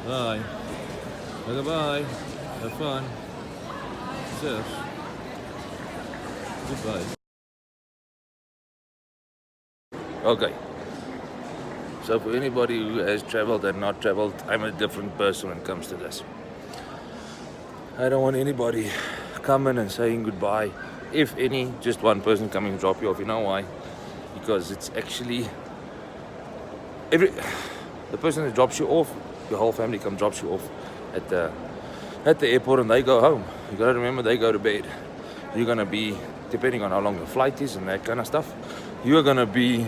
Bye. Goodbye. Have fun. Cheers. Goodbye. Okay. So for anybody who has traveled and not traveled, I'm a different person when it comes to this. I don't want anybody coming and saying goodbye. If any, just one person coming and drop you off. You know why? Because it's actually the person that drops you off, your whole family comes drops you off at the airport and they go home. You gotta remember, they go to bed. You're gonna be, depending on how long the flight is and that kind of stuff, you're gonna be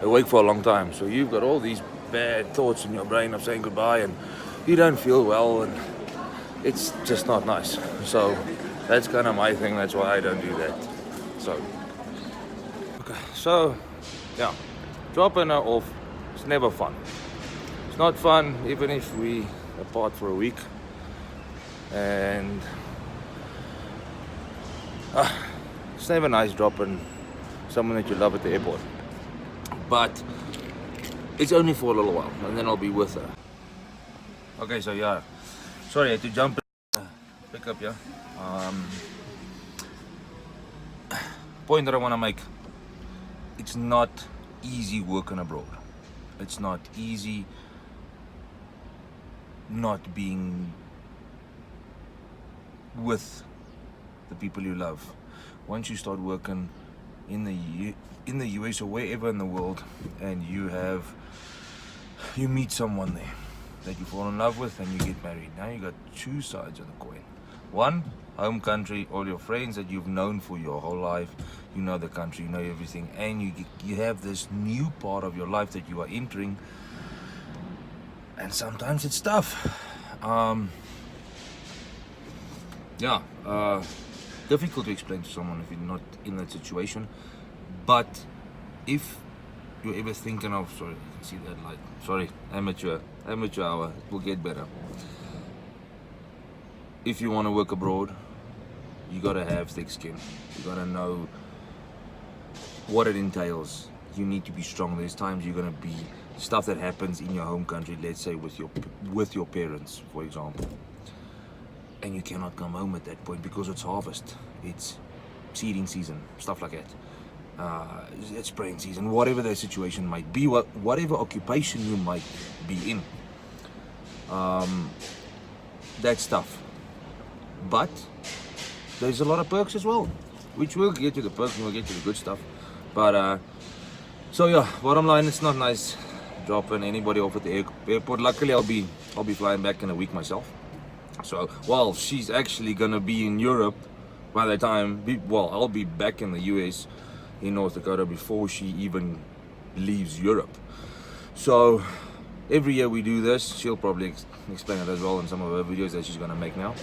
awake for a long time. So you've got all these bad thoughts in your brain of saying goodbye and you don't feel well and it's just not nice. So that's kind of my thing. That's why I don't do that. So yeah, dropping her off, it's never fun. It's not fun even if we apart for a week, and it's never nice dropping someone that you love at the airport, but it's only for a little while and then I'll be with her. Okay, so yeah, sorry I had to jump in, pick up, yeah. Point that I want to make, it's not easy working abroad. It's not easy not being with the people you love. Once you start working in the US or wherever in the world, and you meet someone there that you fall in love with and you get married. Now you got two sides of the coin. One, home country, all your friends that you've known for your whole life, you know the country, you know everything, and you have this new part of your life that you are entering, and sometimes it's tough. Difficult to explain to someone if you're not in that situation, but if you're ever thinking of, sorry, you can see that light, sorry, amateur hour, it will get better. If you want to work abroad, you gotta have thick skin. You gotta know what it entails. You need to be strong. There's times you're gonna be stuff that happens in your home country, let's say with your parents, for example, and you cannot come home at that point because it's harvest, it's seeding season, stuff like that. It's spraying season, whatever the situation might be, whatever occupation you might be in. That's tough. But there's a lot of perks as well, which we'll get to the perks and we'll get to the good stuff. But so yeah, bottom line, it's not nice dropping anybody off at the airport. Luckily, I'll be flying back in a week myself. So while she's actually gonna be in Europe by the time, I'll be back in the US in North Dakota before she even leaves Europe. So every year we do this. She'll probably explain it as well in some of her videos that she's gonna make now.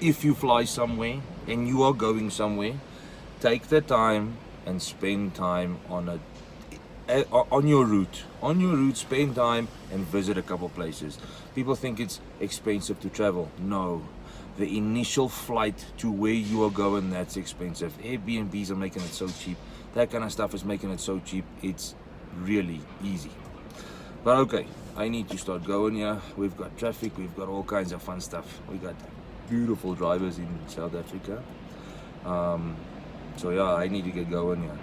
If you fly somewhere and you are going somewhere, take the time and spend time on your route. On your route, spend time and visit a couple places. People think it's expensive to travel. No. The initial flight to where you are going, that's expensive. Airbnbs are making it so cheap. That kind of stuff is making it so cheap. It's really easy. But okay, I need to start going here. We've got traffic, we've got all kinds of fun stuff. We got beautiful drivers in South Africa. So yeah, I need to get going here.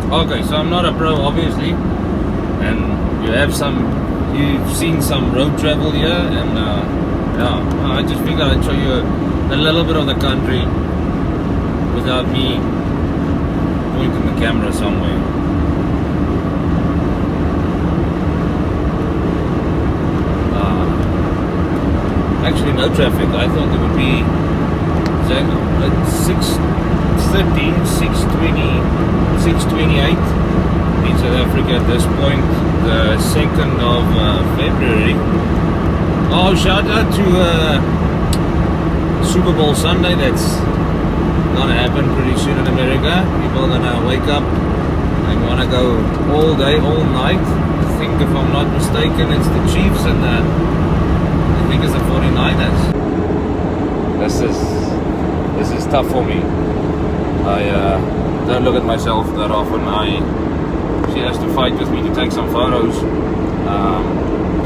Okay, so I'm not a pro, obviously, and you've seen some road travel here, and yeah, I just figured I'd show you a little bit of the country without me pointing the camera somewhere. Actually, no traffic. I thought there would be at 6:30, 6:20, 6:28 in South Africa at this point, the 2nd of February. Oh, shout out to Super Bowl Sunday. That's gonna happen pretty soon in America. People are gonna wake up and wanna go all day, all night. I think, if I'm not mistaken, it's the Chiefs and I think it's the 49ers. This is tough for me. don't look at myself that often. She has to fight with me to take some photos.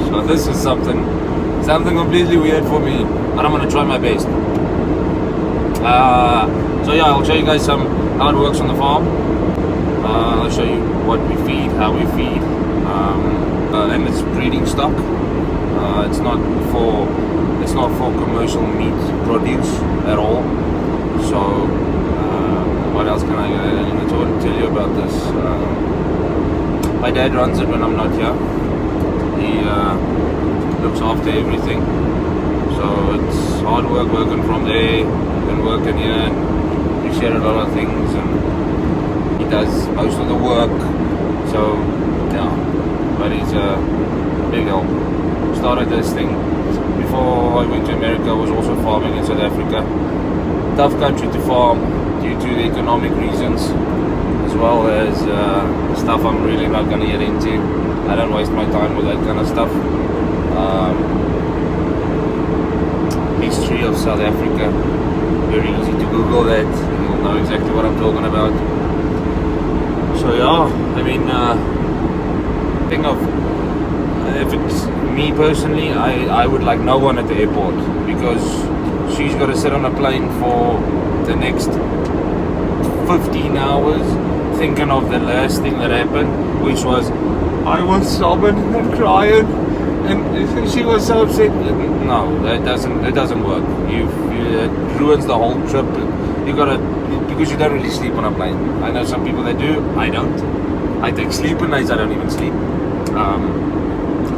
So this is something completely weird for me, but I'm gonna try my best. So yeah, I'll show you guys how it works on the farm. I'll show you what we feed, how we feed, and it's breeding stock. It's not for commercial meat produce at all. So what else can I tell you about this? My dad runs it when I'm not here. He looks after everything. So it's hard work working from there and working here. And we share a lot of things, and he does most of the work. So yeah, but he's a big help. Started this thing before I went to America. I was also farming in South Africa. Tough country to farm due to the economic reasons, as well as stuff I'm really not going to get into. I don't waste my time with that kind of stuff. History of South Africa, very easy to Google that, and you'll know exactly what I'm talking about. So yeah, I mean, think of, if it's me personally, I would like no one at the airport, because she's got to sit on a plane for the next 15 hours thinking of the last thing that happened, which was I was sobbing and crying, and she was so upset. No, it doesn't work. It ruins the whole trip. You gotta, because you don't really sleep on a plane. I know some people that do. I don't. I take sleeping nights. I don't even sleep.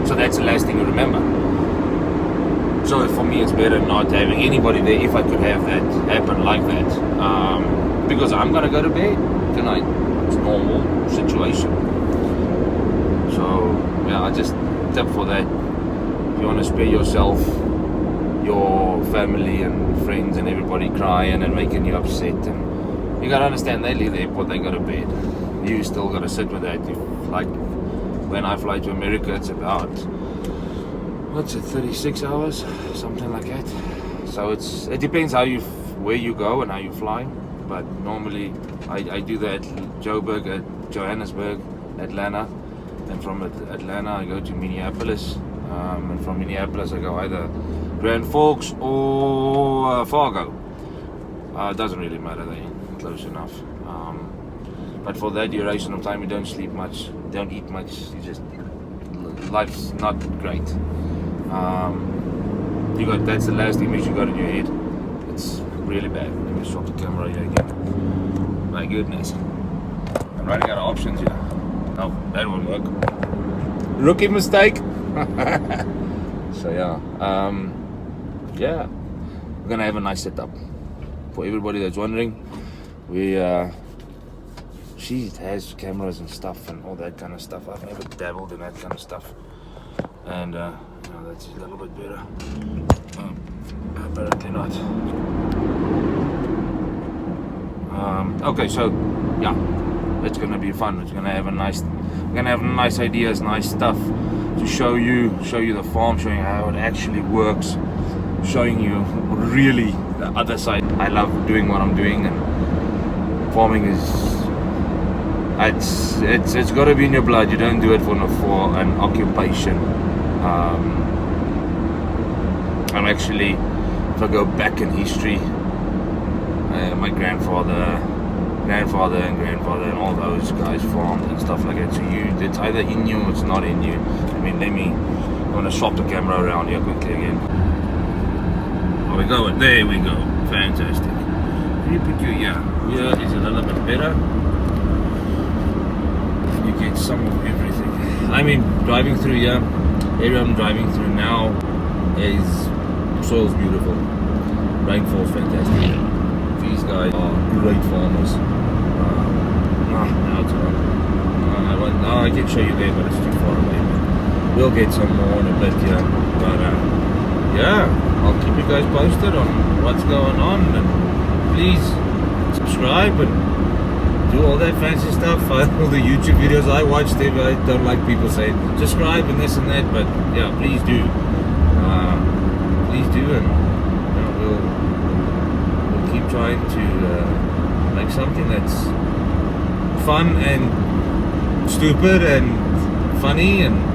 So that's the last thing you remember. So for me, it's better not having anybody there, if I could have that happen like that, because I'm gonna go to bed tonight. It's a normal situation. So yeah, I just tip for that. If you want to spare yourself, your family and friends and everybody crying and making you upset, and you gotta understand, they leave the airport, they go to bed. You still gotta sit with that. Like when I fly to America, it's about, what's it, 36 hours, something like that. So it depends where you go and how you fly. But normally I do that Joburg, Johannesburg, Atlanta, and from Atlanta I go to Minneapolis, and from Minneapolis I go either Grand Forks or Fargo. It doesn't really matter, they're close enough. But for that duration of time, you don't sleep much, don't eat much. Life's not great. That's the last image you got in your head. It's really bad. Let me swap the camera here again. My goodness. I'm running out of options here. No, that won't work. Rookie mistake. So yeah, we're gonna have a nice setup. For everybody that's wondering, she has cameras and stuff and all that kind of stuff. I've never dabbled in that kind of stuff, and that's a little bit better. Apparently not. Okay, so yeah, it's gonna be fun. It's gonna have nice ideas, nice stuff to show you the farm, showing you how it actually works, showing you really the other side. I love doing what I'm doing, and farming it's got to be in your blood. You don't do it for an occupation. I'm actually, if I go back in history, my grandfather and grandfather and all those guys farmed and stuff like that. So it's either in you or it's not in you. I mean, I'm gonna swap the camera around here quickly again. There we go. There we go. Fantastic. Here is a little bit better. You get some of everything. I mean, driving through here, area I'm driving through now is soil's beautiful. Rainfall's fantastic. These guys are great farmers. Now it's on. I can show you there, but it's too far away. We'll get some more in a bit here. But yeah, I'll keep you guys posted on what's going on. And please subscribe and do all that fancy stuff. All the YouTube videos I watch, I don't like people saying subscribe and this and that. But yeah, please do. Please do, and we'll keep trying to make something that's fun and stupid and funny and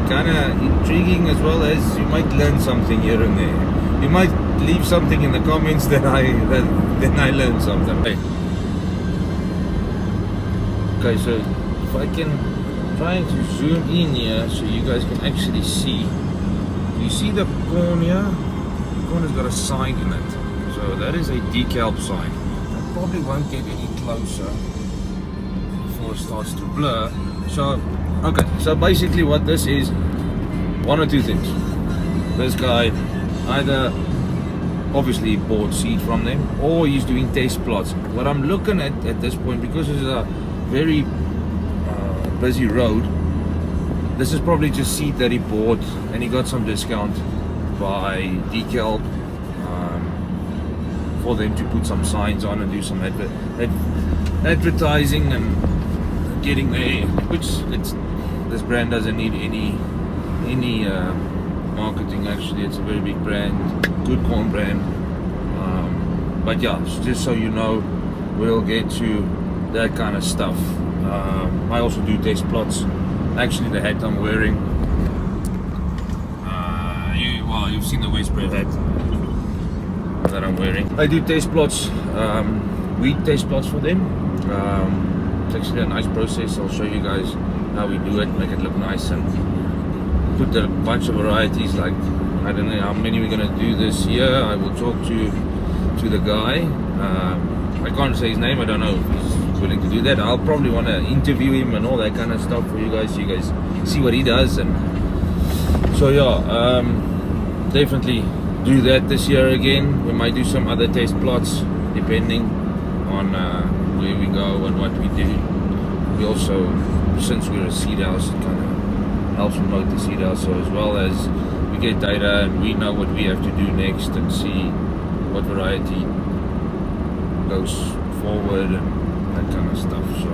kind of intriguing, as well as you might learn something here and there. You might leave something in the comments that then I learned something. Okay, so if I can try to zoom in here so you guys can actually see. You see the corn here? The corn has got a sign in it. So that is a Dekalb sign. I probably won't get any closer before it starts to blur. So, okay, so basically what this is, one or two things. This guy either obviously bought seed from them, or he's doing test plots. What I'm looking at this point, because it's a very busy road, this is probably just seed that he bought and he got some discount by Dekalb for them to put some signs on and do some advertising and getting there, which this brand doesn't need any marketing. Actually, it's a very big brand, good corn brand. But yeah, just so you know, we'll get to that kind of stuff. I also do test plots. Actually, the hat I'm wearing, you've seen the waist spread hat that I'm wearing. I do test plots, wheat test plots for them. It's actually a nice process. I'll show you guys how we do it, make it look nice, and put a bunch of varieties. Like, I don't know how many we're gonna do this year. I will talk to the guy. I can't say his name. I don't know if he's willing to do that. I'll probably want to interview him and all that kind of stuff for you guys, so you guys see what he does. And so yeah, definitely do that this year again. We might do some other test plots depending on where we go and what we do. We also, since we're a seed house, it kind of helps promote the seed house, so as well as we get data and we know what we have to do next and see what variety goes forward and that kind of stuff. So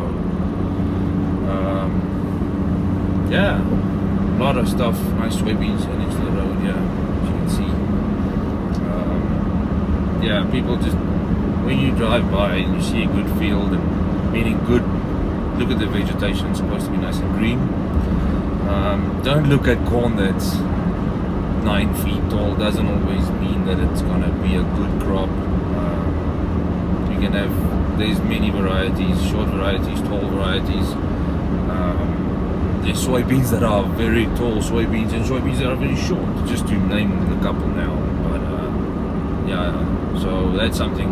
yeah, a lot of stuff. Nice soybeans next to the road, yeah, as you can see. Yeah, people just, when you drive by and you see a good field, and meaning good, look at the vegetation, it's supposed to be nice and green. Don't look at corn that's 9 feet tall. Doesn't always mean that it's gonna be a good crop. You can have, there's many varieties, short varieties, tall varieties. There's soybeans that are very tall soybeans and soybeans that are very short, just to name a couple now. But yeah, so that's something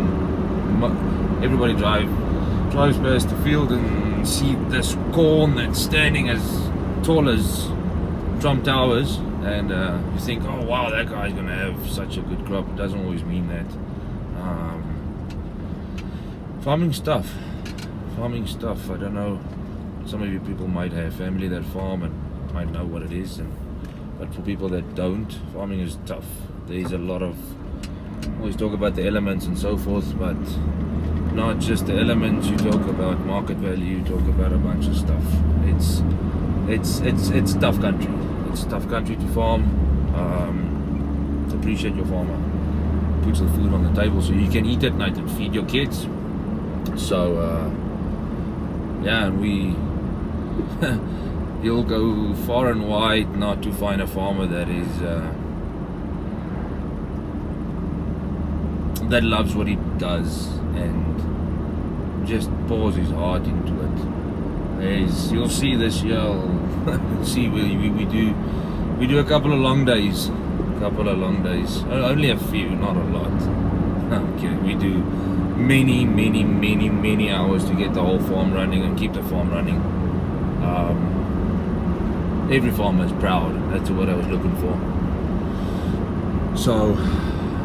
everybody drives past the field and see this corn that's standing as tall as Trump Towers, and you think, oh wow, that guy's gonna have such a good crop. It doesn't always mean that. Farming stuff. I don't know, some of you people might have family that farm and might know what it is, but for people that don't, farming is tough. There's a lot of, always talk about the elements and so forth, but not just the elements. You talk about market value, you talk about a bunch of stuff. It's tough country. It's tough country to farm. To appreciate your farmer, puts the food on the table so you can eat at night and feed your kids. So yeah, and we you'll go far and wide not to find a farmer that is that loves what he does and just pours his heart into it. You'll see this year, see we do a couple of long days, only a few, not a lot. Okay, we do many hours to get the whole farm running and keep the farm running. Every farmer is proud. That's what I was looking for. So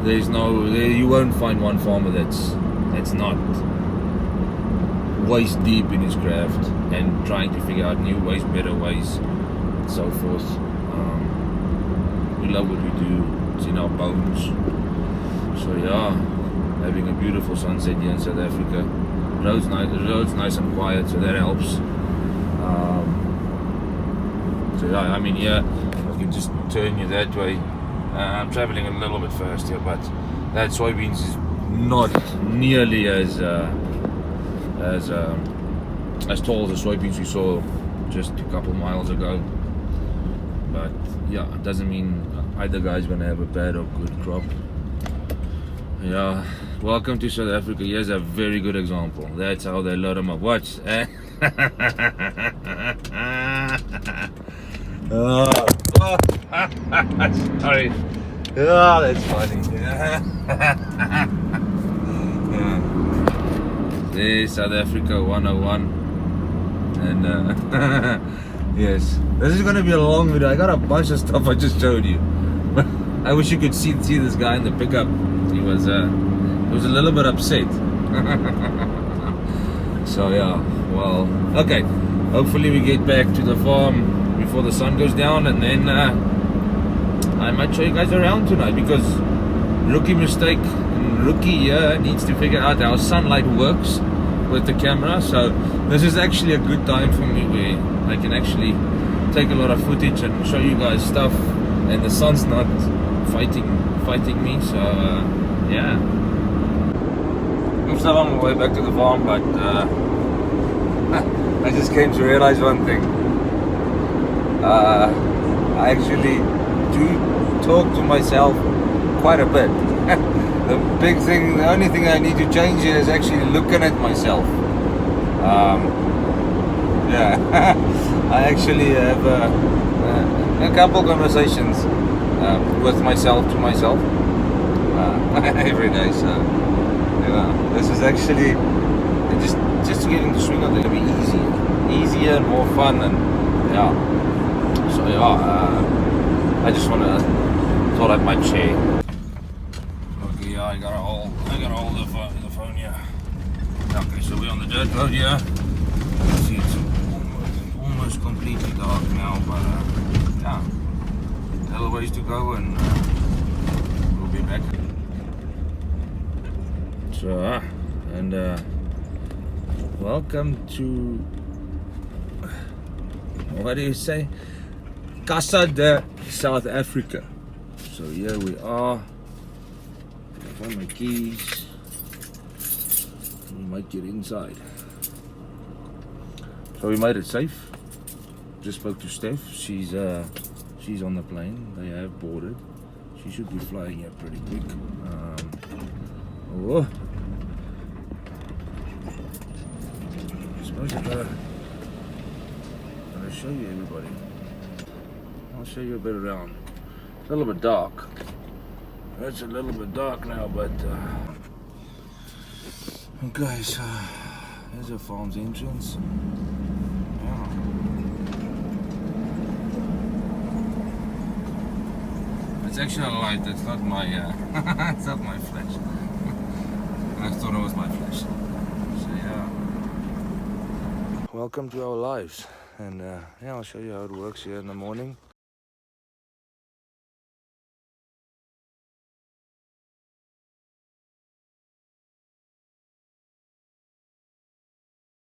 you won't find one farmer that's not waist deep in his craft and trying to figure out new ways, better ways, and so forth. We love what we do. It's in our bones. So yeah, having a beautiful sunset here in South Africa. The road's nice and quiet, so that helps. So yeah, I mean, yeah, I can just turn you that way. I'm traveling a little bit fast here, but that soybeans is not nearly as as tall as the soybeans we saw just a couple miles ago. But yeah, it doesn't mean either guy's gonna have a bad or good crop. Yeah, welcome to South Africa. Here's a very good example. That's how they load them up. Watch. Sorry. Oh, that's funny. There's South Africa 101. And yes, this is gonna be a long video. I got a bunch of stuff I just showed you. I wish you could see this guy in the pickup. He was a little bit upset. So yeah, well, okay. Hopefully we get back to the farm before the sun goes down, and then I might show you guys around tonight, because rookie mistake, rookie here needs to figure out how sunlight works with the camera. So this is actually a good time for me where I can actually take a lot of footage and show you guys stuff, and the sun's not fighting me. So yeah, I'm still on my way back to the farm, but I just came to realize one thing. I actually do talk to myself quite a bit. The only thing I need to change is actually looking at myself. Yeah, I actually have a couple conversations with myself to myself every day. So yeah, this is actually just getting the swing of it. It'll be easier and more fun, and yeah. So yeah, I just thought I might share. Okay, yeah, I got a hold the phone here. Okay, so we're on the dirt road here. See, it's almost completely dark now, but yeah, still a ways to go, and we'll be back. So and welcome to, what do you say? Casa de South Africa. So here we are. I find my keys. We might get inside. So we made it safe. Just spoke to Steph. She's on the plane. They have boarded. She should be flying here pretty quick. Oh. I suppose I gotta show you everybody. I'll show you a bit around. It's a little bit dark. It's a little bit dark now, but okay, so here's a farm's entrance. Yeah. It's actually a light. It's not my it's not my flash. I thought it was my flash. So yeah. Welcome to our lives, and yeah, I'll show you how it works here in the morning.